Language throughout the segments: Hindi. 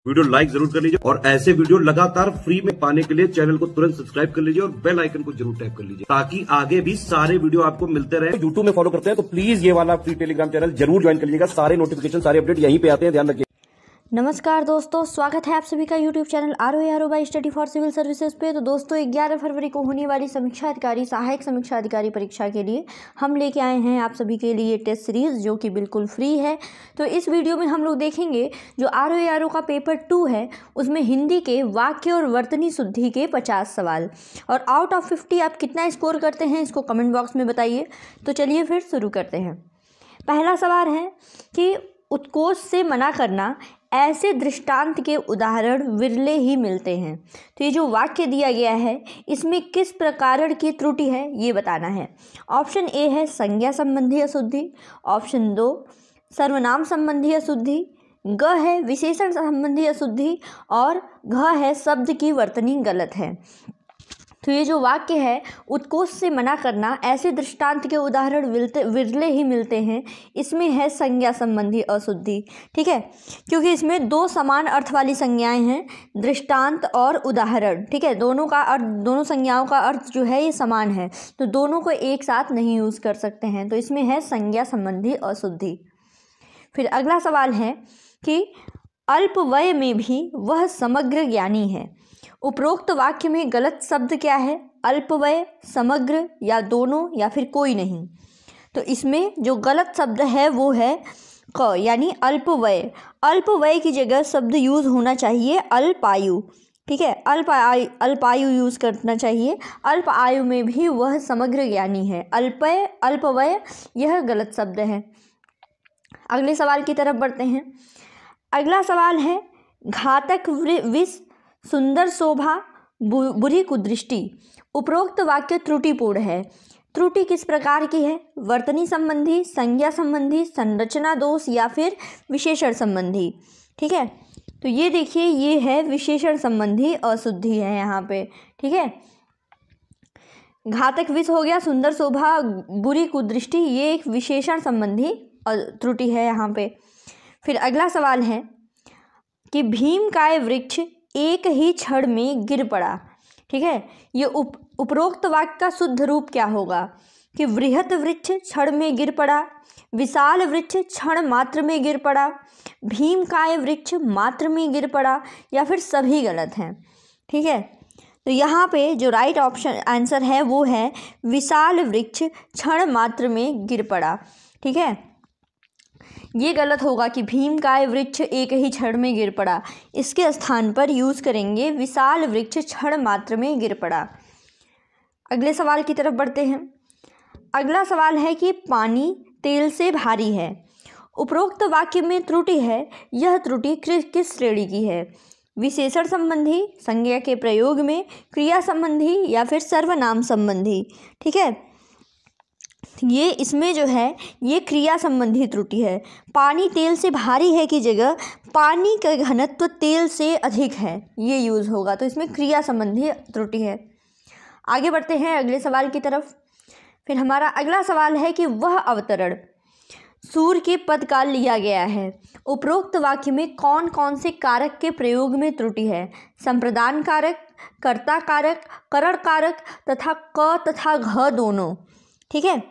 वीडियो लाइक जरूर कर लीजिए और ऐसे वीडियो लगातार फ्री में पाने के लिए चैनल को तुरंत सब्सक्राइब कर लीजिए और बेल आइकन को जरूर टैप कर लीजिए ताकि आगे भी सारे वीडियो आपको मिलते रहे। यूट्यूब में फॉलो करते हैं तो प्लीज ये वाला फ्री टेलीग्राम चैनल जरूर ज्वाइन कर लीजिएगा। सारे नोटिफिकेशन सारे अपडेट यहीं पे आते हैं, ध्यान रखिए। नमस्कार दोस्तों, स्वागत है आप सभी का यूट्यूब चैनल आरो by study for civil services पे। तो दोस्तों 11 फरवरी को होने वाली समीक्षा अधिकारी सहायक समीक्षा अधिकारी परीक्षा के लिए हम लेके आए हैं आप सभी के लिए टेस्ट सीरीज़ जो कि बिल्कुल फ्री है। तो इस वीडियो में हम लोग देखेंगे जो आरो का पेपर 2 है उसमें हिंदी के वाक्य और वर्तनी शुद्धि के 50 सवाल, और आउट ऑफ 50 आप कितना स्कोर करते हैं इसको कमेंट बॉक्स में बताइए। तो चलिए फिर शुरू करते हैं। पहला सवाल है कि उत्कोच से मना करना, ऐसे दृष्टांत के उदाहरण विरले ही मिलते हैं। तो ये जो वाक्य दिया गया है इसमें किस प्रकार की त्रुटि है ये बताना है। ऑप्शन ए है संज्ञा संबंधी अशुद्धि, ऑप्शन 2 सर्वनाम संबंधी अशुद्धि, ग है विशेषण संबंधी अशुद्धि, और घ है शब्द की वर्तनी गलत है। तो ये जो वाक्य है उत्कोच से मना करना, ऐसे दृष्टांत के उदाहरण विरले ही मिलते हैं, इसमें है संज्ञा संबंधी अशुद्धि। ठीक है, क्योंकि इसमें दो समान अर्थ वाली संज्ञाएं हैं, दृष्टांत और उदाहरण। ठीक है, दोनों का अर्थ, दोनों संज्ञाओं का अर्थ जो है ये समान है, तो दोनों को एक साथ नहीं यूज़ कर सकते हैं, तो इसमें है संज्ञा संबंधी अशुद्धि। फिर अगला सवाल है कि अल्पवय में भी वह समग्र ज्ञानी है। उपरोक्त वाक्य में गलत शब्द क्या है? अल्पवय, समग्र, या दोनों, या फिर कोई नहीं। तो इसमें जो गलत शब्द है वो है क, यानी अल्पवय। अल्पवय की जगह शब्द यूज़ होना चाहिए अल्पायु। ठीक है, अल्पायु यूज़ करना चाहिए। अल्प आयु में भी वह समग्र ज्ञानी है। अल्पवय यह गलत शब्द है। अगले सवाल की तरफ बढ़ते हैं। अगला सवाल है घातक विष, सुंदर शोभा, बुरी कुदृष्टि। उपरोक्त वाक्य त्रुटिपूर्ण है। त्रुटि किस प्रकार की है? वर्तनी संबंधी, संज्ञा संबंधी, संरचना दोष, या फिर विशेषण संबंधी। ठीक है, तो ये देखिए ये है विशेषण संबंधी अशुद्धि है यहाँ पे। ठीक है, घातक विष हो गया, सुंदर शोभा, बुरी कुदृष्टि, ये एक विशेषण संबंधी त्रुटि है यहाँ पे। फिर अगला सवाल है कि भीमकाय वृक्ष एक ही क्षण में गिर पड़ा। ठीक है, ये उपरोक्त वाक्य का शुद्ध रूप क्या होगा कि वृहत वृक्ष क्षण में गिर पड़ा, विशाल वृक्ष क्षण मात्र में गिर पड़ा, भीमकाय वृक्ष मात्र में गिर पड़ा, या फिर सभी गलत हैं। ठीक है, तो यहाँ पे जो राइट ऑप्शन आंसर है वो है विशाल वृक्ष क्षण मात्र में गिर पड़ा। ठीक है, ये गलत होगा कि भीमकाय वृक्ष एक ही क्षण में गिर पड़ा। इसके स्थान पर यूज़ करेंगे विशाल वृक्ष क्षण मात्र में गिर पड़ा। अगले सवाल की तरफ बढ़ते हैं। अगला सवाल है कि पानी तेल से भारी है। उपरोक्त वाक्य में त्रुटि है, यह त्रुटि किस श्रेणी की है? विशेषण संबंधी, संज्ञा के प्रयोग में, क्रिया संबंधी, या फिर सर्वनाम संबंधी। ठीक है, ये इसमें जो है ये क्रिया संबंधी त्रुटि है। पानी तेल से भारी है की जगह पानी का घनत्व तेल से अधिक है, ये यूज़ होगा, तो इसमें क्रिया संबंधी त्रुटि है। आगे बढ़ते हैं अगले सवाल की तरफ। फिर हमारा अगला सवाल है कि वह अवतरण सूर्य के पद का लिया गया है। उपरोक्त वाक्य में कौन कौन से कारक के प्रयोग में त्रुटि है? संप्रदान कारक, कर्ता कारक, करण कारक, तथा क तथा घ दोनों। ठीक है,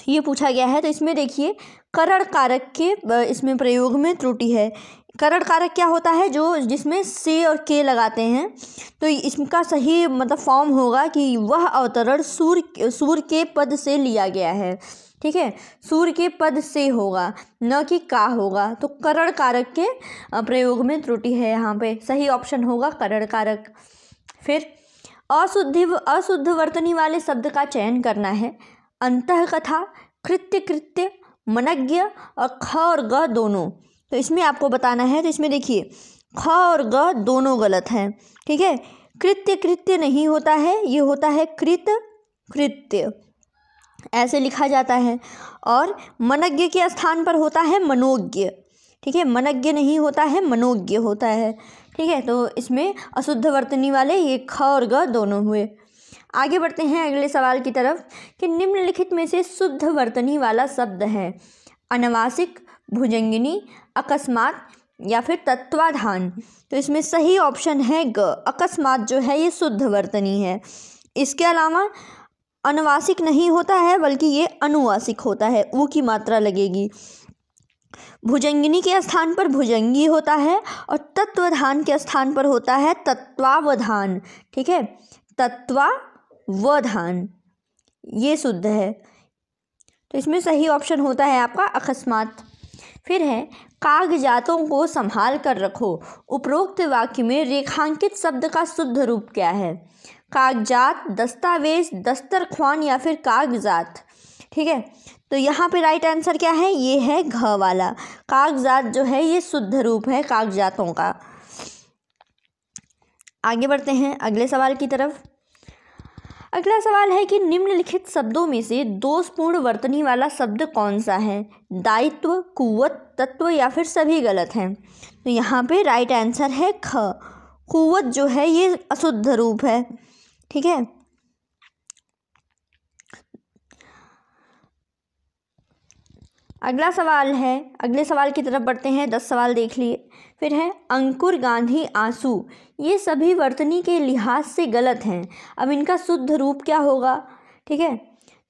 ये पूछा गया है, तो इसमें देखिए करण कारक के इसमें प्रयोग में त्रुटि है। करण कारक क्या होता है? जो जिसमें से और के लगाते हैं, तो इसका सही मतलब फॉर्म होगा कि वह अवतरण सूर्य के पद से लिया गया है। ठीक है, सूर्य के पद से होगा, न कि का होगा, तो करण कारक के प्रयोग में त्रुटि है यहाँ पे। सही ऑप्शन होगा करण कारक। फिर अशुद्ध वर्तनी वाले शब्द का चयन करना है। अंतःकथा, कृत्य, मनज्ञ, और ख और ग दोनों। तो इसमें आपको बताना है, तो इसमें देखिए ख और ग दोनों गलत हैं। ठीक है, कृत्य नहीं होता है, ये होता है कृत्य, ऐसे लिखा जाता है, और मनज्ञ के स्थान पर होता है मनोज्ञ। ठीक है, मनज्ञ नहीं होता है, मनोज्ञ होता है। ठीक है, तो इसमें अशुद्ध वर्तनी वाले ये ख और ग दोनों हुए। आगे बढ़ते हैं अगले सवाल की तरफ कि निम्नलिखित में से शुद्ध वर्तनी वाला शब्द है। अनावश्यक, भुजंगिनी, अकस्मात, या फिर तत्वाधान। तो इसमें सही ऑप्शन है ग, अकस्मात जो है ये शुद्ध वर्तनी है। इसके अलावा अनुवासिक नहीं होता है बल्कि ये अनुवासिक होता है, ऊ की मात्रा लगेगी। भुजंगिनी के स्थान पर भुजंगी होता है और तत्वाधान के स्थान पर होता है तत्वावधान। ठीक है, तत्वावधान ये शुद्ध है। तो इसमें सही ऑप्शन होता है आपका अकस्मात। फिर है कागजातों को संभाल कर रखो। उपरोक्त वाक्य में रेखांकित शब्द का शुद्ध रूप क्या है? कागजात, दस्तावेज, दस्तरख्वान या फिर कागजात। ठीक है, तो यहाँ पे राइट आंसर क्या है? ये है घ वाला। कागजात जो है ये शुद्ध रूप है कागजातों का। आगे बढ़ते हैं अगले सवाल की तरफ। अगला सवाल है कि निम्नलिखित शब्दों में से दोषपूर्ण वर्तनी वाला शब्द कौन सा है? दायित्व, कुव्वत, तत्व या फिर सभी गलत हैं। तो यहाँ पे राइट आंसर है ख, कुव्वत जो है ये अशुद्ध रूप है। ठीक है, अगला सवाल है, अगले सवाल की तरफ बढ़ते हैं। 10 सवाल देख लिए। फिर है अंकुर, गांधी, आंसू ये सभी वर्तनी के लिहाज से गलत हैं। अब इनका शुद्ध रूप क्या होगा? ठीक है,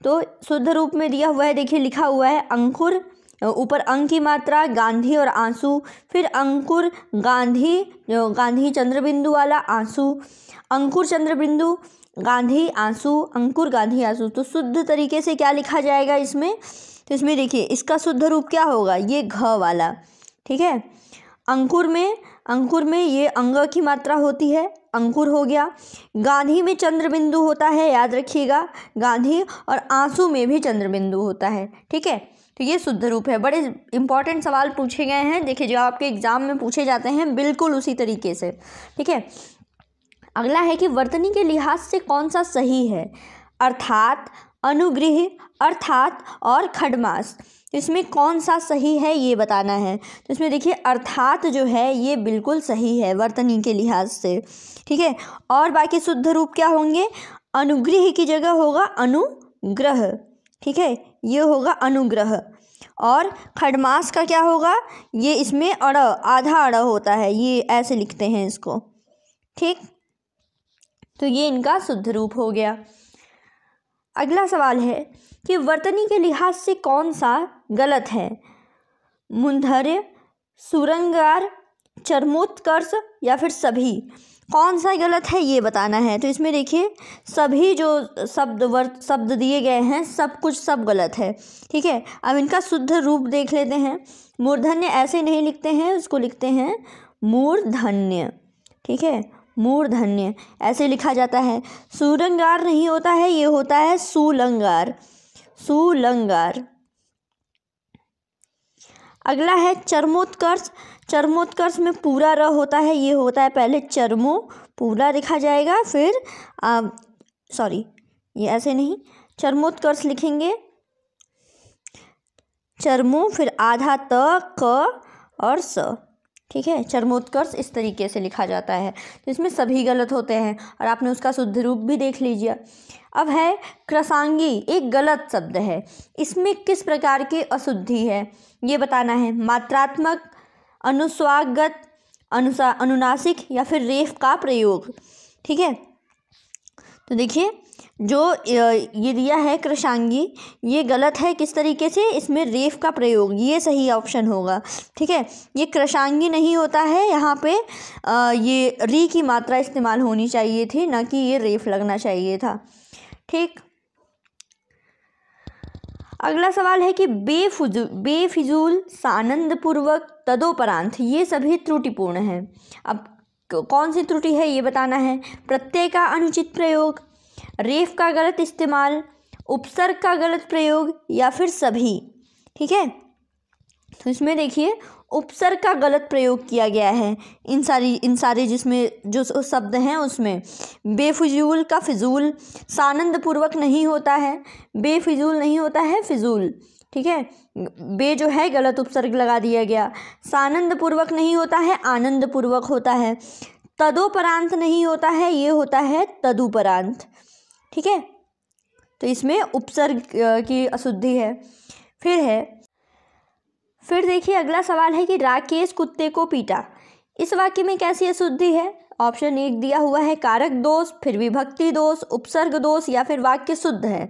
तो शुद्ध रूप में दिया हुआ है, देखिए लिखा हुआ है अंकुर, ऊपर अंक की मात्रा, गांधी और आंसू, फिर अंकुर गांधी, गांधी चंद्रबिंदु वाला, आंसू, अंकुर चंद्रबिंदु, गांधी आंसू, अंकुर गांधी आंसू। तो शुद्ध तरीके से क्या लिखा जाएगा इसमें? तो इसमें देखिए इसका शुद्ध रूप क्या होगा? ये घ वाला। ठीक है, अंकुर में ये अंग की मात्रा होती है, अंकुर हो गया। गांधी में चंद्र बिंदु होता है, याद रखिएगा गांधी, और आंसू में भी चंद्र बिंदु होता है। ठीक है, तो ये शुद्ध रूप है। बड़े इंपॉर्टेंट सवाल पूछे गए हैं, देखिए जो आपके एग्जाम में पूछे जाते हैं बिल्कुल उसी तरीके से। ठीक है, अगला है कि वर्तनी के लिहाज से कौन सा सही है? अर्थात, अनुग्रह, अर्थात और खडमास। तो इसमें कौन सा सही है ये बताना है। तो इसमें देखिए अर्थात जो है ये बिल्कुल सही है वर्तनी के लिहाज से। ठीक है, और बाकी शुद्ध रूप क्या होंगे? अनुग्रह की जगह होगा अनुग्रह। ठीक है, ये होगा अनुग्रह। और खडमास का क्या होगा? ये इसमें अड़, आधा अड़ होता है, ये ऐसे लिखते हैं इसको। ठीक, तो ये इनका शुद्ध रूप हो गया। अगला सवाल है कि वर्तनी के लिहाज से कौन सा गलत है? मुंधर्य, सुरंगार, चरमोत्कर्ष या फिर सभी। कौन सा गलत है ये बताना है। तो इसमें देखिए सभी जो शब्द दिए गए हैं सब गलत है। ठीक है, अब इनका शुद्ध रूप देख लेते हैं। मूर्धन्य ऐसे नहीं लिखते हैं, उसको लिखते हैं मूर्धन्य। ठीक है, मूर्धन्य ऐसे लिखा जाता है। सुरंगार नहीं होता है, ये होता है सुलंगार, सुलंगार। अगला है चरमोत्कर्ष। चरमोत्कर्ष में पूरा र होता है, ये होता है पहले चरमो, पूरा लिखा जाएगा, फिर सॉरी ये ऐसे नहीं, चरमोत्कर्ष लिखेंगे, चरमो फिर आधा त, क और स। ठीक है, चरमोत्कर्ष इस तरीके से लिखा जाता है। तो इसमें सभी गलत होते हैं और आपने उसका शुद्ध रूप भी देख लीजिए। अब है कृशांगी, एक गलत शब्द है। इसमें किस प्रकार की अशुद्धि है ये बताना है। मात्रात्मक, अनुस्वारगत, अनुनासिक या फिर रेफ का प्रयोग। ठीक है, तो देखिए जो ये दिया है कृशांगी, ये गलत है। किस तरीके से? इसमें रेफ का प्रयोग, ये सही ऑप्शन होगा। ठीक है, ये कृशांगी नहीं होता है, यहाँ पे ये री की मात्रा इस्तेमाल होनी चाहिए थी, ना कि ये रेफ लगना चाहिए था। ठीक, अगला सवाल है कि बेफिजूल, सानंदपूर्वक, तदोपरांत ये सभी त्रुटिपूर्ण हैं। अब कौन सी त्रुटि है ये बताना है। प्रत्यय का अनुचित प्रयोग, रेफ का गलत इस्तेमाल, उपसर्ग का गलत प्रयोग या फिर सभी। ठीक है, तो इसमें देखिए उपसर्ग का गलत प्रयोग किया गया है इन सारे जिसमें जो शब्द हैं उसमें। बेफिजूल का फिजूल, सानंदपूर्वक नहीं होता है, बेफिजूल नहीं होता है फिजूल। ठीक है, बे जो है गलत उपसर्ग लगा दिया गया। सानंदपूर्वक नहीं होता है, आनंदपूर्वक होता है। तदोपरांत नहीं होता है, ये होता है तदुपरांत। ठीक है, तो इसमें उपसर्ग की अशुद्धि है। फिर देखिए अगला सवाल है कि राकेश कुत्ते को पीटा, इस वाक्य में कैसी अशुद्धि है? ऑप्शन 1 दिया हुआ है कारक दोष, फिर विभक्ति दोष, उपसर्ग दोष, या फिर वाक्य शुद्ध है।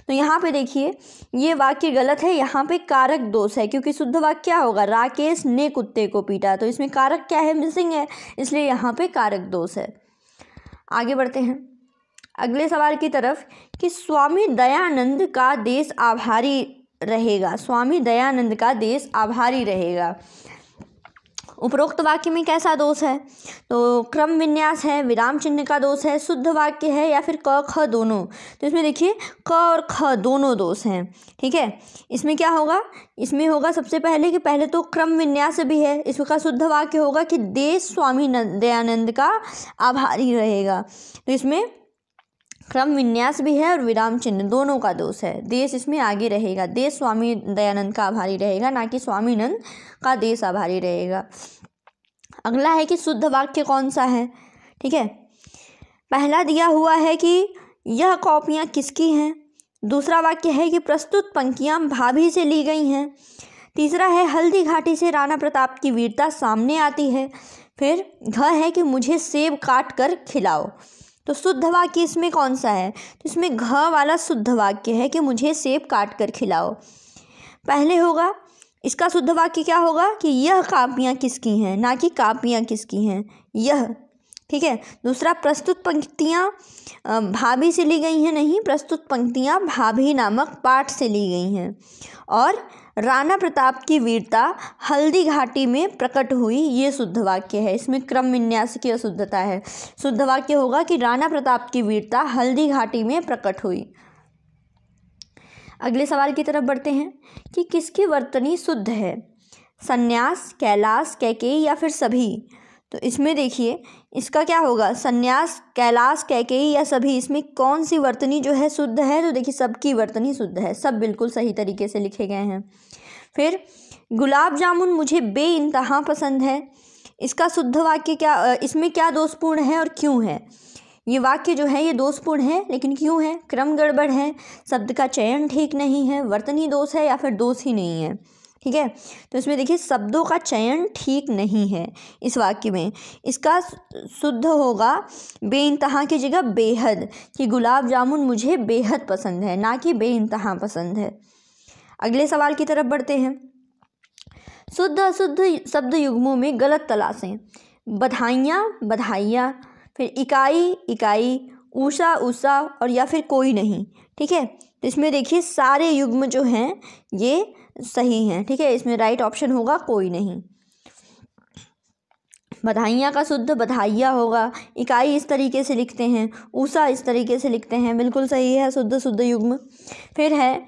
तो यहाँ पे देखिए ये वाक्य गलत है, यहाँ पे कारक दोष है, क्योंकि शुद्ध वाक्य क्या होगा? राकेश ने कुत्ते को पीटा, तो इसमें कारक क्या है? मिसिंग है, इसलिए यहाँ पे कारक दोष है। आगे बढ़ते हैं अगले सवाल की तरफ कि स्वामी दयानंद का देश आभारी रहेगा। स्वामी दयानंद का देश आभारी रहेगा, उपरोक्त वाक्य में कैसा दोष है? तो क्रम विन्यास है, विराम चिन्ह का दोष है, शुद्ध वाक्य है, या फिर क ख दोनों? तो इसमें देखिए क और ख दोनों दोष हैं। ठीक है, इसमें क्या होगा? इसमें होगा सबसे पहले कि पहले तो क्रम विन्यास भी है, इसका शुद्ध वाक्य होगा कि देश स्वामी दयानंद का आभारी रहेगा। तो इसमें क्रम विन्यास भी है और विराम चिन्ह दोनों का दोष है। देश इसमें आगे रहेगा, देश स्वामी दयानंद का आभारी रहेगा, ना कि स्वामीनंद का देश आभारी रहेगा। अगला है कि शुद्ध वाक्य कौन सा है? ठीक है, पहला दिया हुआ है कि यह कॉपियाँ किसकी हैं। दूसरा वाक्य है कि प्रस्तुत पंक्तियाँ भाभी से ली गई हैं। तीसरा है हल्दी घाटी से राणा प्रताप की वीरता सामने आती है। फिर घ है कि मुझे सेब काट कर खिलाओ। तो शुद्ध वाक्य इसमें कौन सा है? तो इसमें घ वाला शुद्ध वाक्य है कि मुझे सेब काट कर खिलाओ। पहले होगा इसका शुद्ध वाक्य क्या होगा कि यह कापियाँ किसकी हैं, ना कि कापियाँ किसकी हैं, यह। ठीक है, दूसरा प्रस्तुत पंक्तियाँ भाभी से ली गई हैं, नहीं, प्रस्तुत पंक्तियाँ भाभी नामक पाठ से ली गई हैं। और राणा प्रताप की वीरता हल्दी घाटी में प्रकट हुई, ये शुद्ध वाक्य है। इसमें क्रम विन्यास की अशुद्धता है। शुद्ध वाक्य होगा कि राणा प्रताप की वीरता हल्दी घाटी में प्रकट हुई। अगले सवाल की तरफ बढ़ते हैं कि किसकी वर्तनी शुद्ध है? संन्यास, कैलाश, कैकेयी, या फिर सभी? तो इसमें देखिए इसका क्या होगा? संन्यास, कैलाश, कैकेयी या सभी, इसमें कौन सी वर्तनी जो है शुद्ध है? तो देखिए सबकी वर्तनी शुद्ध है, सब बिल्कुल सही तरीके से लिखे गए हैं। फिर गुलाब जामुन मुझे बेइंतहा पसंद है, इसका शुद्ध वाक्य क्या, इसमें क्या दोषपूर्ण है और क्यों है? ये वाक्य जो है ये दोषपूर्ण है, लेकिन क्यों है? क्रम गड़बड़ है, शब्द का चयन ठीक नहीं है, वर्तनी दोष है, या फिर दोष ही नहीं है। ठीक है, तो इसमें देखिए शब्दों का चयन ठीक नहीं है इस वाक्य में। इसका शुद्ध होगा बेइंतहा की जगह बेहद, कि गुलाब जामुन मुझे बेहद पसंद है, ना कि बेइंतहा पसंद है। अगले सवाल की तरफ बढ़ते हैं। शुद्ध अशुद्ध शब्द युग्मों में गलत तलाशें। बधाइयाँ, बधाइयाँ, फिर इकाई, इकाई, ऊषा, उषा, और या फिर कोई नहीं। ठीक है, तो इसमें देखिए सारे युग्म जो हैं ये सही हैं। ठीक है, इसमें राइट ऑप्शन होगा कोई नहीं। बधाइयाँ का शुद्ध बधाइया होगा, इकाई इस तरीके से लिखते हैं, ऊषा इस तरीके से लिखते हैं, बिल्कुल सही है, शुद्ध शुद्ध युग्म। फिर है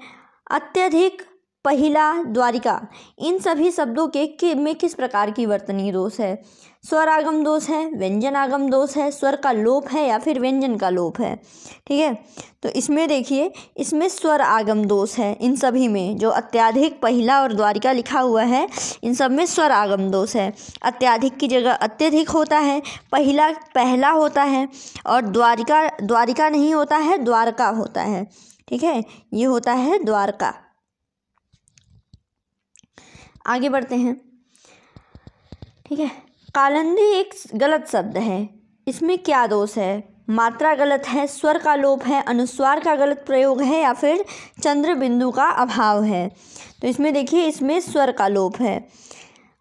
अत्यधिक, पहिला, द्वारिका, इन सभी शब्दों के में किस प्रकार की वर्तनी दोष है? स्वर आगम दोष है, व्यंजन आगम दोष है, स्वर का लोप है, या फिर व्यंजन का लोप है? ठीक है, तो इसमें देखिए इसमें स्वर आगम दोष है। इन सभी में जो अत्याधिक, पहिला और द्वारिका लिखा हुआ है, इन सब में स्वर आगम दोष है। अत्याधिक की जगह अत्यधिक होता है, पहिला पहला होता है, और द्वारिका द्वारिका नहीं होता है, द्वारका होता है। ठीक है, ये होता है द्वारका। आगे बढ़ते हैं। ठीक है, कालिंदी एक गलत शब्द है, इसमें क्या दोष है? मात्रा गलत है, स्वर का लोप है, अनुस्वार का गलत प्रयोग है, या फिर चंद्र बिंदु का अभाव है? तो इसमें देखिए इसमें स्वर का लोप है।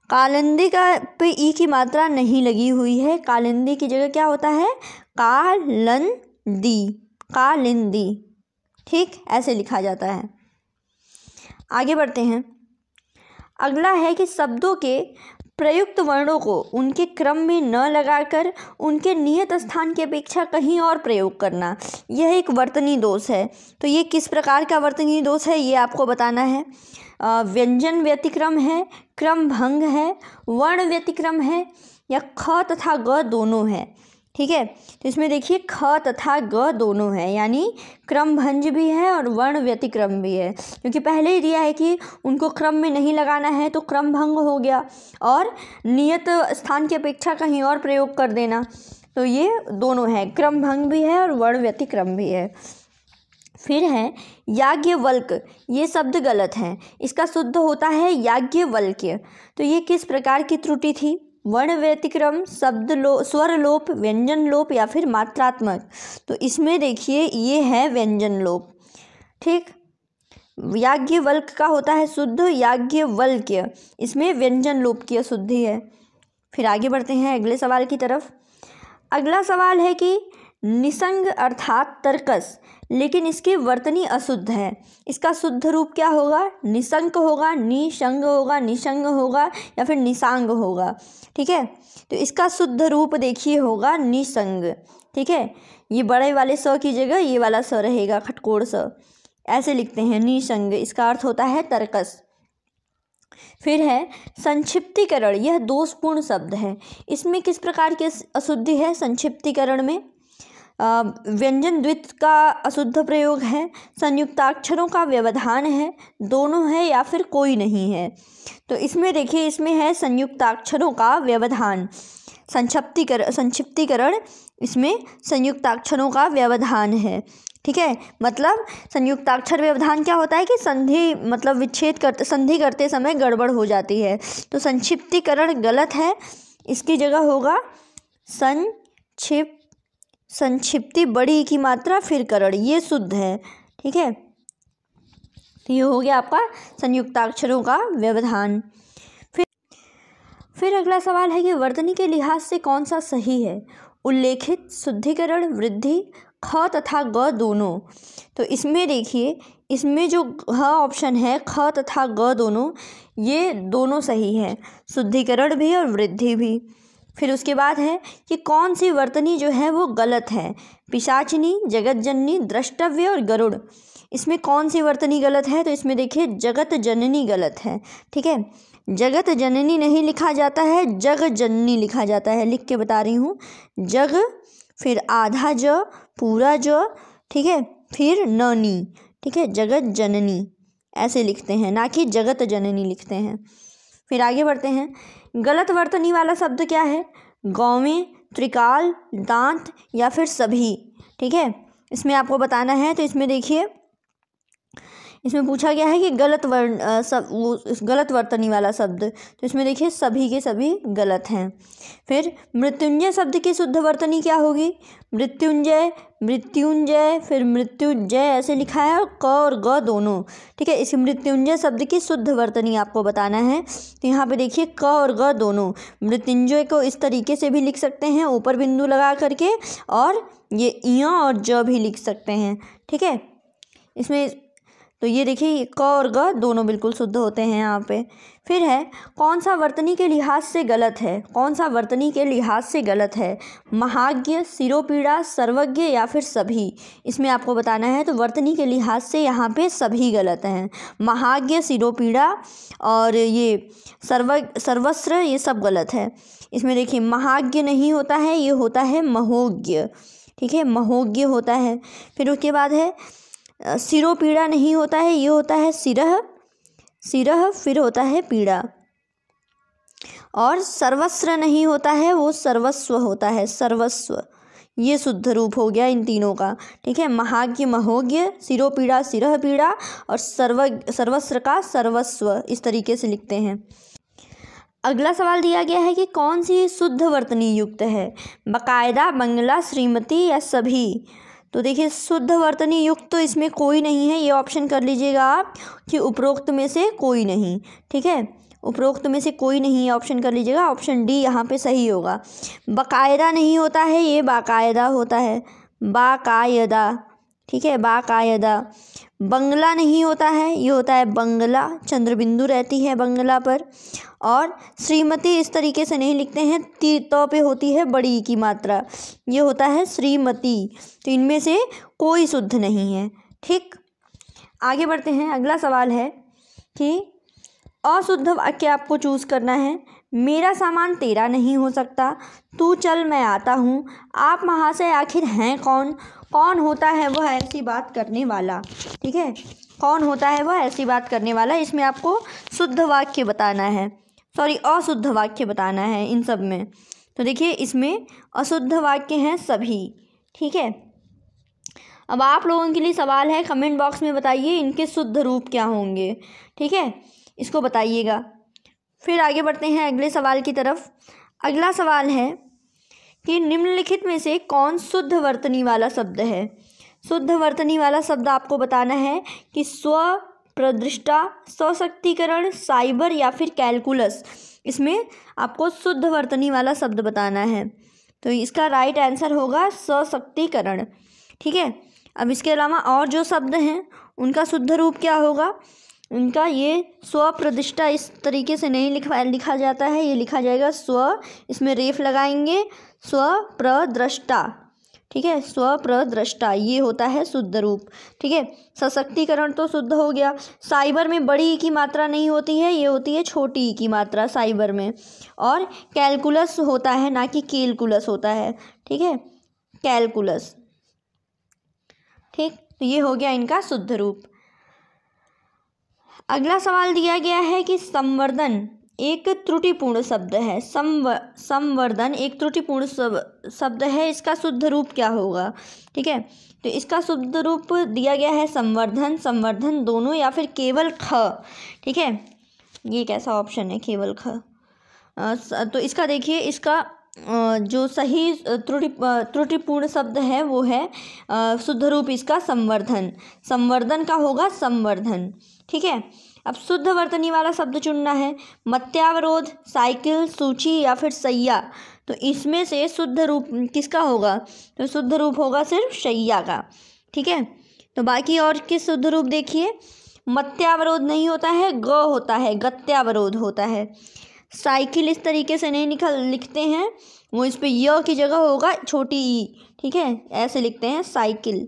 कालिंदी का पे ई की मात्रा नहीं लगी हुई है, कालिंदी की जगह क्या होता है? कालंदी, कालिंदी। ठीक, ऐसे लिखा जाता है। आगे बढ़ते हैं। अगला है कि शब्दों के प्रयुक्त वर्णों को उनके क्रम में न लगाकर उनके नियत स्थान की अपेक्षा कहीं और प्रयोग करना, यह एक वर्तनी दोष है। तो ये किस प्रकार का वर्तनी दोष है ये आपको बताना है। व्यंजन व्यतिक्रम है, क्रम भंग है, वर्ण व्यतिक्रम है, या ख तथा ग दोनों है। ठीक है, तो इसमें देखिए ख तथा ग दोनों है, यानी क्रम भंज भी है और वर्ण व्यतिक्रम भी है, क्योंकि पहले ही दिया है कि उनको क्रम में नहीं लगाना है, तो क्रम भंग हो गया, और नियत स्थान की अपेक्षा कहीं और प्रयोग कर देना, तो ये दोनों है, क्रम भंग भी है और वर्ण व्यतिक्रम भी है। फिर है याज्ञवल्क, ये शब्द गलत है, इसका शुद्ध होता है याज्ञवल्क्य। तो ये किस प्रकार की त्रुटि थी? वर्ण व्यतिक्रम, स्वर लोप, व्यंजन लोप या फिर मात्रात्मक। तो इसमें देखिए ये है व्यंजन लोप। ठीक, याज्ञवल्क का होता है शुद्ध याज्ञवल्क्य, इसमें व्यंजन लोप की अशुद्धि है। फिर आगे बढ़ते हैं अगले सवाल की तरफ। अगला सवाल है कि निसंग अर्थात तर्कस, लेकिन इसकी वर्तनी अशुद्ध है, इसका शुद्ध रूप क्या होगा? निसंग होगा, निशंग होगा, निशंग होगा या फिर निशांग होगा। ठीक है, तो इसका शुद्ध रूप देखिए होगा निसंग। ठीक है, ये बड़े वाले स की जगह ये वाला स रहेगा, खटकोड़ स, ऐसे लिखते हैं निसंग, इसका अर्थ होता है तर्कस। फिर है संक्षिप्तीकरण, यह दोषपूर्ण शब्द है, इसमें किस प्रकार की अशुद्धि है? संक्षिप्तीकरण में व्यंजन द्वित्व का अशुद्ध प्रयोग है, संयुक्ताक्षरों का व्यवधान है, दोनों है या फिर कोई नहीं है। तो इसमें देखिए इसमें है संयुक्ताक्षरों का व्यवधान, संक्षिप्तीकरण, इसमें संयुक्ताक्षरों का व्यवधान है। ठीक है, मतलब संयुक्ताक्षर व्यवधान क्या होता है कि संधि मतलब संधि करते समय गड़बड़ हो जाती है। तो संक्षिप्तीकरण गलत है, इसकी जगह होगा संक्षिप्ति बड़ी की मात्रा फिर करण, ये शुद्ध है। ठीक है, तो ये हो गया आपका संयुक्ताक्षरों का व्यवधान। फिर अगला सवाल है कि वर्तनी के लिहाज से कौन सा सही है? उल्लेखित, शुद्धिकरण, वृद्धि, ख तथा ग दोनों। तो इसमें देखिए इसमें जो ह ऑप्शन है, ख तथा ग दोनों, ये दोनों सही है, शुद्धिकरण भी और वृद्धि भी। फिर उसके बाद है कि कौन सी वर्तनी जो है वो गलत है? पिशाचिनी, जगतजननी, द्रष्टव्य और गरुड़। इसमें कौन सी वर्तनी गलत है? तो इसमें देखिए जगत जननी गलत है। ठीक है, जगत जननी नहीं लिखा जाता है, जग जननी लिखा जाता है, लिख के बता रही हूँ। जग, फिर आधा ज, पूरा ज, ठीक है, फिर ननी। ठीक है, जगत जननी ऐसे लिखते हैं, ना कि जगत जननी लिखते हैं। फिर आगे बढ़ते हैं, गलत वर्तनी वाला शब्द क्या है? गौवें, त्रिकाल, दांत या फिर सभी। ठीक है, इसमें आपको बताना है। तो इसमें देखिए इसमें पूछा गया है कि गलत वर्तनी वाला शब्द, तो इसमें देखिए सभी के सभी गलत हैं। फिर मृत्युंजय शब्द की शुद्ध वर्तनी क्या होगी? मृत्युंजय, मृत्युंजय, फिर मृत्युजय ऐसे लिखा है, क और ग दोनों। ठीक है, इस मृत्युंजय शब्द की शुद्ध वर्तनी आपको बताना है। तो यहाँ पे देखिए क और ग दोनों, मृत्युंजय को इस तरीके से भी लिख सकते हैं ऊपर बिंदु लगा करके, और ये इ और ज भी लिख सकते हैं। ठीक है, इसमें तो ये देखिए क और ग दोनों बिल्कुल शुद्ध होते हैं यहाँ पे। फिर है कौन सा वर्तनी के लिहाज से गलत है? कौन सा वर्तनी के लिहाज से गलत है? महाज्ञ, सिरोपीड़ा, सर्वज्ञ या फिर सभी। इसमें आपको बताना है। तो वर्तनी के लिहाज से यहाँ पे सभी गलत हैं, महाज्ञ, सिरोपीड़ा और ये सर्वस्त्र, ये सब गलत है। इसमें देखिए महाज्ञ नहीं होता है, ये होता है महोज्ञ। ठीक है, महोज्ञ होता है। फिर उसके बाद है सिरोपीड़ा नहीं होता है, ये होता है सिरह, फिर होता है पीड़ा। और सर्वस्त्र नहीं होता है, वो सर्वस्व होता है, सर्वस्व। ये शुद्ध रूप हो गया इन तीनों का। ठीक है, महाज्ञ महोज्ञ, सिरोपीड़ा सिरह पीड़ा और सर्वस्त्र का सर्वस्व, इस तरीके से लिखते हैं। अगला सवाल दिया गया है कि कौन सी शुद्ध वर्तनी युक्त है? बाकायदा, बंगला, श्रीमती या सभी। तो देखिए शुद्ध वर्तनी युक्त तो इसमें कोई नहीं है, ये ऑप्शन कर लीजिएगा आप कि उपरोक्त में से कोई नहीं। ठीक है, उपरोक्त में से कोई नहीं है, ऑप्शन कर लीजिएगा, ऑप्शन डी यहाँ पे सही होगा। बाकायदा नहीं होता है, ये बाकायदा होता है, बाकायदा। ठीक है, बाकायदा। बंगला नहीं होता है, ये होता है बंगला, चंद्र बिंदु रहती है बंगला पर। और श्रीमती इस तरीके से नहीं लिखते हैं, तो पे होती है बड़ी की मात्रा, ये होता है श्रीमती। तो इनमें से कोई शुद्ध नहीं है। ठीक, आगे बढ़ते हैं। अगला सवाल है कि अशुद्ध वाक्य आपको चूज़ करना है। मेरा सामान तेरा नहीं हो सकता, तू चल मैं आता हूँ, आप महाशय आखिर हैं कौन? कौन होता है वह ऐसी बात करने वाला? ठीक है, कौन होता है वह ऐसी बात करने वाला? इसमें आपको शुद्ध वाक्य बताना है, अशुद्ध वाक्य बताना है इन सब में। तो देखिए इसमें अशुद्ध वाक्य हैं सभी। ठीक है, अब आप लोगों के लिए सवाल है, कमेंट बॉक्स में बताइए इनके शुद्ध रूप क्या होंगे। ठीक है, इसको बताइएगा। फिर आगे बढ़ते हैं अगले सवाल की तरफ। अगला सवाल है कि निम्नलिखित में से कौन शुद्ध वर्तनी वाला शब्द है। शुद्ध वर्तनी वाला शब्द आपको बताना है कि स्व, प्रदृष्टा, सशक्तिकरण, साइबर या फिर कैलकुलस। इसमें आपको शुद्ध वर्तनी वाला शब्द बताना है। तो इसका राइट आंसर होगा सशक्तिकरण। ठीक है, अब इसके अलावा और जो शब्द हैं उनका शुद्ध रूप क्या होगा। उनका ये स्वप्रदिष्टा इस तरीके से नहीं लिखा जाता है, ये लिखा जाएगा स्व, इसमें रेफ लगाएंगे, स्वप्रदृष्टा। ठीक है, स्वप्रदृष्टा ये होता है शुद्ध रूप। ठीक है, सशक्तिकरण तो शुद्ध हो गया। साइबर में बड़ी ई की मात्रा नहीं होती है, ये होती है छोटी ई की मात्रा साइबर में। और कैलकुलस होता है, ना कि कैलकुलस होता है। ठीक है, कैलकुलस। ठीक, तो ये हो गया इनका शुद्ध रूप। अगला सवाल दिया गया है कि संवर्धन एक त्रुटिपूर्ण शब्द है। संवर्धन एक त्रुटिपूर्ण शब्द है, इसका शुद्ध रूप क्या होगा। ठीक है, तो इसका शुद्ध रूप दिया गया है संवर्धन, संवर्धन दोनों, या फिर केवल ख। ठीक है, ये कैसा ऑप्शन है केवल ख। तो इसका देखिए, इसका जो सही त्रुटिपूर्ण शब्द है वो है शुद्ध रूप इसका संवर्धन। संवर्धन का होगा संवर्धन। ठीक है, अब शुद्ध वर्तनी वाला शब्द चुनना है। मत्यावरोध, साइकिल, सूची या फिर सैया। तो इसमें से शुद्ध रूप किसका होगा, तो शुद्ध रूप होगा सिर्फ शैया का। ठीक है, तो बाकी और किस शुद्ध रूप देखिए, मत्यावरोध नहीं होता है, ग होता है, गत्यावरोध होता है। साइकिल इस तरीके से नहीं लिखते हैं, वो इस पे य की जगह होगा छोटी ई। ठीक है, ऐसे लिखते हैं साइकिल।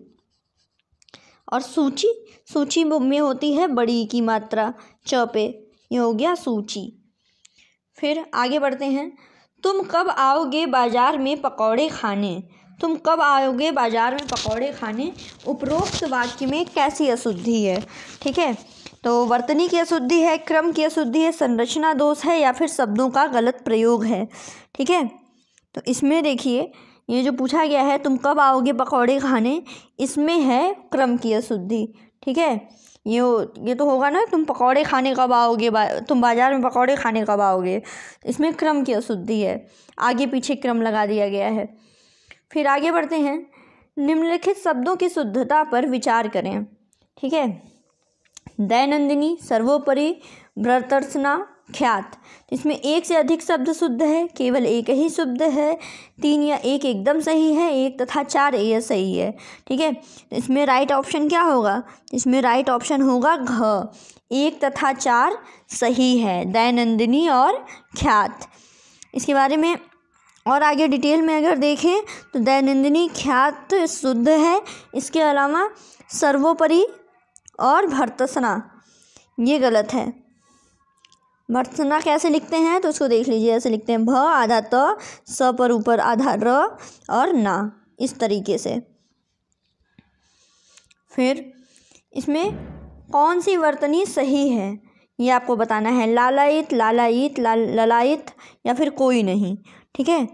और सूची, सूची में होती है बड़ी ई की मात्रा च पे, ये हो गया सूची। फिर आगे बढ़ते हैं। तुम कब आओगे बाजार में पकौड़े खाने। तुम कब आओगे बाजार में पकौड़े खाने, उपरोक्त वाक्य में कैसी अशुद्धि है। ठीक है, तो वर्तनी की अशुद्धि है, क्रम की अशुद्धि है, संरचना दोष है, या फिर शब्दों का गलत प्रयोग है। ठीक है, तो इसमें देखिए ये जो पूछा गया है तुम कब आओगे पकौड़े खाने, इसमें है क्रम की अशुद्धि। ठीक है, ये तो होगा ना, तुम पकौड़े खाने कब आओगे, तुम बाजार में पकौड़े खाने कब आओगे, इसमें क्रम की अशुद्धि है, आगे पीछे क्रम लगा दिया गया है। फिर आगे बढ़ते हैं। निम्नलिखित शब्दों की शुद्धता पर विचार करें। ठीक है, दैनंदिनी, सर्वोपरि, भर्तृसना, ख्यात। इसमें एक से अधिक शब्द शुद्ध है, केवल एक ही शुद्ध है, 3 या 1 एकदम सही है, 1 तथा 4 यह सही है। ठीक है, तो इसमें राइट ऑप्शन क्या होगा, इसमें राइट ऑप्शन होगा घ, 1 तथा 4 सही है, दैनंदिनी और ख्यात। इसके बारे में और आगे डिटेल में अगर देखें तो दैनंदिनी, ख्यात शुद्ध है। इसके अलावा सर्वोपरि और भर्तृसना ये गलत है। भर्तृसना कैसे लिखते हैं तो उसको देख लीजिए, ऐसे लिखते हैं भ आधा त, स पर ऊपर आधा र और ना, इस तरीके से। फिर इसमें कौन सी वर्तनी सही है ये आपको बताना है, लालायित, लालायित, ललायित या फिर कोई नहीं। ठीक है,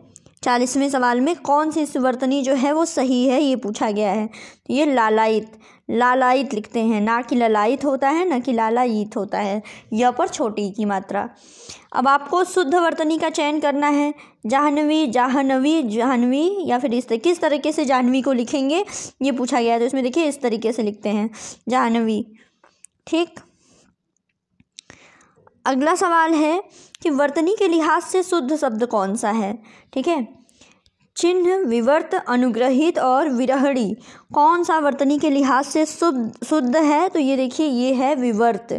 40वें सवाल में कौन सी वर्तनी जो है वो सही है ये पूछा गया है, तो ये लालायित, लालायित लिखते हैं, ना कि ललायित होता है, ना कि लालायित होता है, य पर छोटी की मात्रा। अब आपको शुद्ध वर्तनी का चयन करना है, जाह्नवी, जाह्नवी, जाह्नवी या फिर किस तरीके से जाह्नवी को लिखेंगे ये पूछा गया है। तो इसमें देखिए इस तरीके से लिखते हैं जाह्नवी। ठीक, अगला सवाल है कि वर्तनी के लिहाज से शुद्ध शब्द कौन सा है। ठीक है, चिन्ह, विवर्त, अनुग्रहित और विरहणी कौन सा वर्तनी के लिहाज से शुद्ध है, तो ये देखिए ये है विवर्त,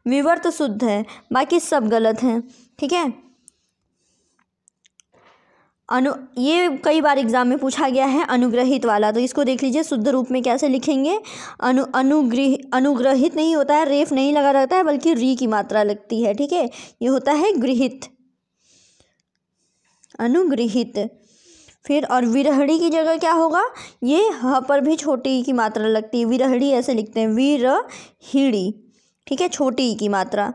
विवर्त शुद्ध है, बाकी सब गलत हैं। ठीक है, ये कई बार एग्जाम में पूछा गया है अनुग्रहित वाला, तो इसको देख लीजिए शुद्ध रूप में कैसे लिखेंगे। अनुग्रहित नहीं होता है, रेफ नहीं लगा रहता है, बल्कि री की मात्रा लगती है। ठीक है, ये होता है गृहित, अनुगृहित। फिर और विरहणी की जगह क्या होगा, ये ह पर भी छोटी की मात्रा लगती है, विरहणी ऐसे लिखते हैं, विरहिणी। ठीक है, छोटी की मात्रा।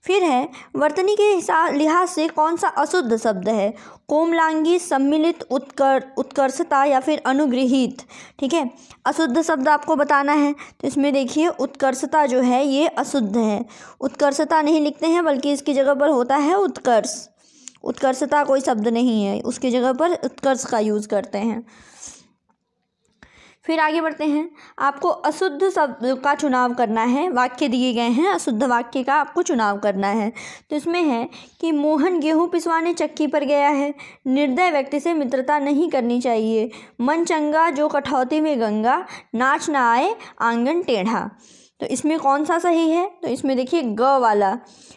फिर है वर्तनी के लिहाज से कौन सा अशुद्ध शब्द है? कोमलांगी, सम्मिलित, उत्कर्षता या फिर अनुगृहीत। ठीक है, अशुद्ध शब्द आपको बताना है। तो इसमें देखिए उत्कर्षता जो है ये अशुद्ध है। उत्कर्षता नहीं लिखते हैं बल्कि इसकी जगह पर होता है उत्कर्ष। उत्कर्षता कोई शब्द नहीं है, उसकी जगह पर उत्कर्ष का यूज़ करते हैं। फिर आगे बढ़ते हैं। आपको अशुद्ध शब्द का चुनाव करना है। वाक्य दिए गए हैं, अशुद्ध वाक्य का आपको चुनाव करना है। तो इसमें है कि मोहन गेहूं पिसवाने चक्की पर गया है। निर्दय व्यक्ति से मित्रता नहीं करनी चाहिए। मन चंगा जो कठौती में गंगा, नाच ना आए आंगन टेढ़ा। तो इसमें कौन सा सही है? तो इसमें देखिए ग वाला।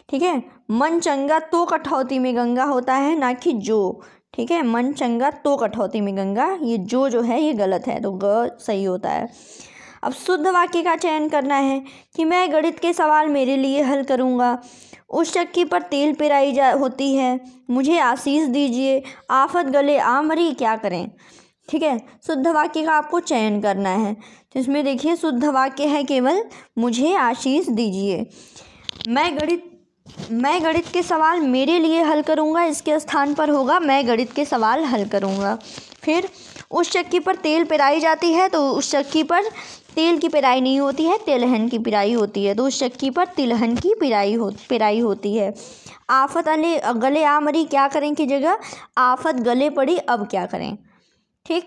ठीक है, मन चंगा तो कठौती में गंगा होता है, ना कि जो। ठीक है, मन चंगा तो कठौती में गंगा, ये जो है ये गलत है, तो ग सही होता है। अब शुद्ध वाक्य का चयन करना है कि मैं गणित के सवाल मेरे लिए हल करूँगा। उस चक्की पर तेल पेराई होती है, मुझे आशीष दीजिए, आफत गले आ मरी क्या करें। ठीक है, शुद्ध वाक्य का आपको चयन करना है। तो इसमें देखिए शुद्ध वाक्य है केवल मुझे आशीष दीजिए। मैं गणित के सवाल मेरे लिए हल करूँगा, इसके स्थान पर होगा मैं गणित के सवाल हल करूँगा। फिर उस चक्की पर तेल पेराई जाती है, तो उस चक्की पर तेल की पेराई नहीं होती है, तिलहन की पेराई होती है। तो उस चक्की पर तिलहन की पेराई होती है। आफत गले आ मरी क्या करें की जगह आफत गले पड़ी अब क्या करें। ठीक,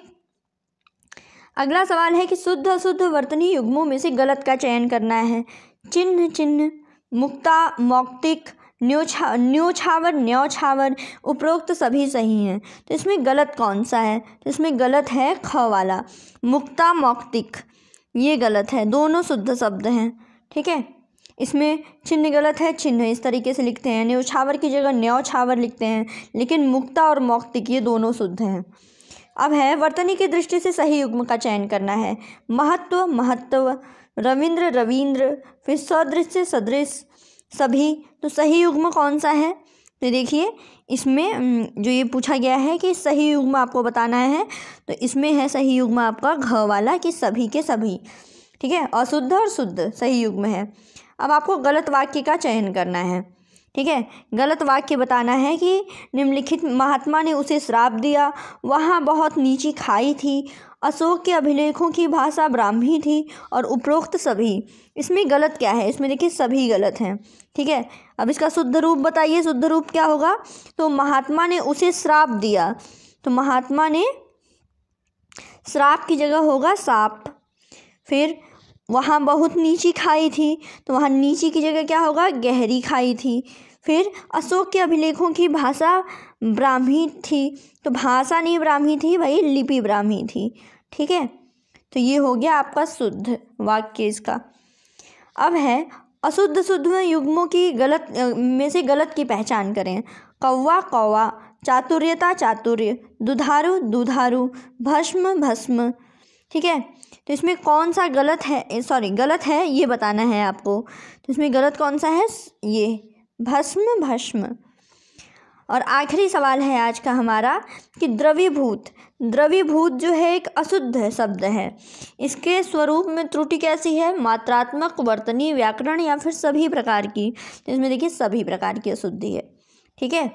अगला सवाल है कि शुद्ध अशुद्ध वर्तनी युग्मों में से गलत का चयन करना है। चिन्ह, मुक्ता, मौक्तिक, न्योछावर, न्यौछावर, उपरोक्त सभी सही हैं। तो इसमें गलत कौन सा है? तो इसमें गलत है ख वाला, मुक्ता, मौक्तिक, ये गलत है, दोनों शुद्ध शब्द हैं। ठीक है, इसमें चिन्ह गलत है, चिन्ह इस तरीके से लिखते हैं, न्योछावर की जगह न्यौछावर लिखते हैं, लेकिन मुक्ता और मौक्तिक ये दोनों शुद्ध हैं। अब है वर्तनी की दृष्टि से सही युग्म का चयन करना है। महत्व, रविंद्र, फिर सदृश, सदृश, सभी। तो सही युग्म कौन सा है? तो देखिए इसमें जो ये पूछा गया है कि सही युग्म आपको बताना है, तो इसमें है सही युग्म आपका घ वाला कि सभी के सभी। ठीक है, अशुद्ध और शुद्ध सही युग्म है। अब आपको गलत वाक्य का चयन करना है। ठीक है, गलत वाक्य बताना है कि निम्नलिखित महात्मा ने उसे श्राप दिया, वहाँ बहुत नीची खाई थी, अशोक के अभिलेखों की भाषा ब्राह्मी थी और उपरोक्त सभी। इसमें गलत क्या है? इसमें देखिए सभी गलत हैं। ठीक है, अब इसका शुद्ध रूप बताइए, शुद्ध रूप क्या होगा? तो महात्मा ने उसे श्राप दिया, तो महात्मा ने श्राप की जगह होगा साप। फिर वहाँ बहुत नीची खाई थी, तो वहाँ नीची की जगह क्या होगा? गहरी खाई थी। फिर अशोक के अभिलेखों की भाषा ब्राह्मी थी, तो भाषा नहीं ब्राह्मी थी भाई, लिपि ब्राह्मी थी। ठीक है, तो ये हो गया आपका शुद्ध वाक्य इसका। अब है अशुद्ध शुद्ध युग्मों की गलत में से गलत की पहचान करें। कौवा, कौवा, चातुर्यता, चातुर्य, दुधारू, दुधारू, भस्म, भस्म। ठीक है, तो इसमें कौन सा गलत है ये बताना है आपको। तो इसमें गलत कौन सा है? ये भस्म, भस्म। और आखिरी सवाल है आज का हमारा कि द्रवीभूत जो है एक अशुद्ध शब्द है, इसके स्वरूप में त्रुटि कैसी है? मात्रात्मक, वर्तनी, व्याकरण या फिर सभी प्रकार की। तो इसमें देखिए सभी प्रकार की अशुद्धि है। ठीक है,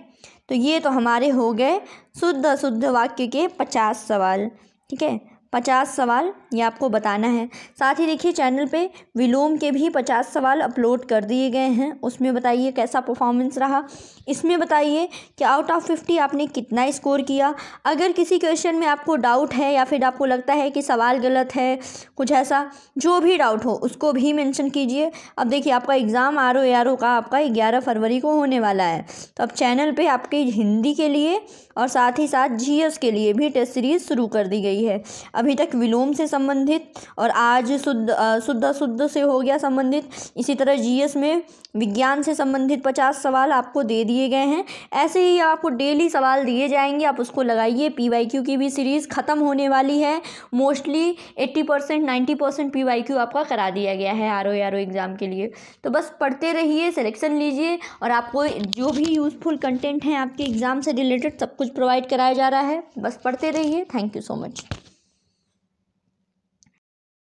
तो ये तो हमारे हो गए शुद्ध अशुद्ध वाक्य के 50 सवाल। ठीक है, 50 सवाल ये आपको बताना है। साथ ही देखिए चैनल पे विलोम के भी 50 सवाल अपलोड कर दिए गए हैं, उसमें बताइए कैसा परफॉर्मेंस रहा। इसमें बताइए कि आउट ऑफ 50 आपने कितना स्कोर किया। अगर किसी क्वेश्चन में आपको डाउट है या फिर आपको लगता है कि सवाल गलत है, कुछ ऐसा जो भी डाउट हो उसको भी मेंशन कीजिए। अब देखिए आपका एग्ज़ाम RO का आपका 11 फरवरी को होने वाला है, तो अब चैनल पर आपके हिंदी के लिए और साथ ही साथ GS के लिए भी टेस्ट सीरीज़ शुरू कर दी गई है। अभी तक विलोम से संबंधित और आज शुद्ध से हो गया संबंधित, इसी तरह GS में विज्ञान से संबंधित 50 सवाल आपको दे दिए गए हैं। ऐसे ही आपको डेली सवाल दिए जाएंगे, आप उसको लगाइए। PYQ की भी सीरीज़ ख़त्म होने वाली है, मोस्टली 80% 90% PYQ आपका करा दिया गया है RO एग्ज़ाम के लिए। तो बस पढ़ते रहिए, सिलेक्शन लीजिए और आपको जो भी यूज़फुल कंटेंट हैं आपके एग्ज़ाम से रिलेटेड सब कुछ प्रोवाइड कराया जा रहा है। बस पढ़ते रहिए। Thank you so much.